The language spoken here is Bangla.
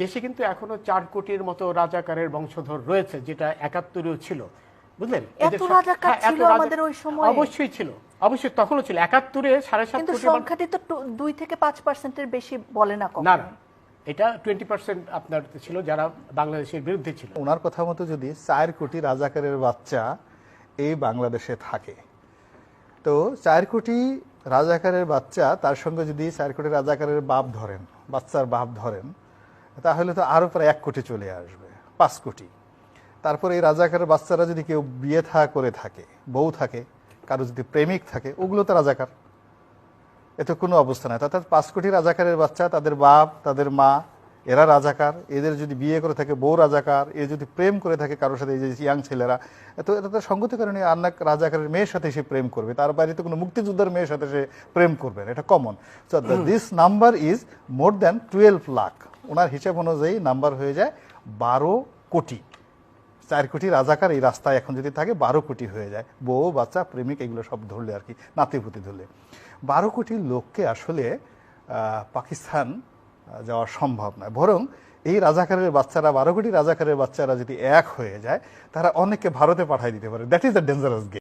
দেশে কিন্তু এখনো 4 কোটির মতো রাজাকারের বংশধর রয়েছে, যেটা 71-এও ছিল, বুঝলেন? এত রাজাকার ছিল আমাদের ওই সময়? অবশ্যই ছিল, অবশ্যই তখনও ছিল। 71-এ 7.5 কিন্তু কোটি। সংখ্যাটি তো 2 থেকে 5%-এর বেশি বলে না না কখনো। না, এটা 20% আপনার ছিল যারা বাংলাদেশের বিরুদ্ধে ছিল। ওনার কথা মতো যদি 4 কোটি রাজাকারের বাচ্চা এই বাংলাদেশে থাকে, তো 4 কোটি রাজাকারের বাচ্চা, তার সঙ্গে যদি 4 কোটি রাজাকারের বাপ ধরেন, বাচ্চার বাপ ধরেন, তাহলে তো আরো প্রায় 1 কোটি চলে আসবে, 5 কোটি। তারপরে এই রাজাকারের বাচ্চারা যদি কেউ বিয়ে করে থাকে, বউ থাকে, কারো যদি প্রেমিক থাকে, ওগুলো তো রাজাকার। এত কোনো অবস্থা নাই। অর্থাৎ 5 কোটি রাজাকারের বাচ্চা, তাদের বাপ, তাদের মা, এরা রাজাকার। এদের যদি বিয়ে করে থাকে বউ রাজাকার, এ যদি প্রেম করে থাকে কারোর সাথে, এই যে ইয়াং ছেলেরা, তো এটা তো সঙ্গতি কারণে অনেক রাজাকারের মেয়ের সাথে সে প্রেম করবে, তার বাইরে তো কোনো মুক্তিযোদ্ধার মেয়ের সাথে সে প্রেম করবে না, এটা common. So this number is more than 12 lakh. ওনার হিসাব অনুযায়ী নাম্বার হয়ে যায় 12 কোটি। 4 কোটি রাজাকার এই রাস্তায় এখন যদি থাকে 12 কোটি হয়ে যায়, বউ, বাচ্চা, প্রেমিক, এগুলো সব ধরলে আর কি, নাতিপুতি ধরলে 12 কোটি লোককে আসলে পাকিস্তান যাওয়া সম্ভব নয়। বরং এই রাজাকারের বাচ্চারা, 12 কোটি রাজাকারের বাচ্চারা যদি এক হয়ে যায়, তারা অনেককে ভারতে পাঠিয়ে দিতে পারে। That is the dangerous game.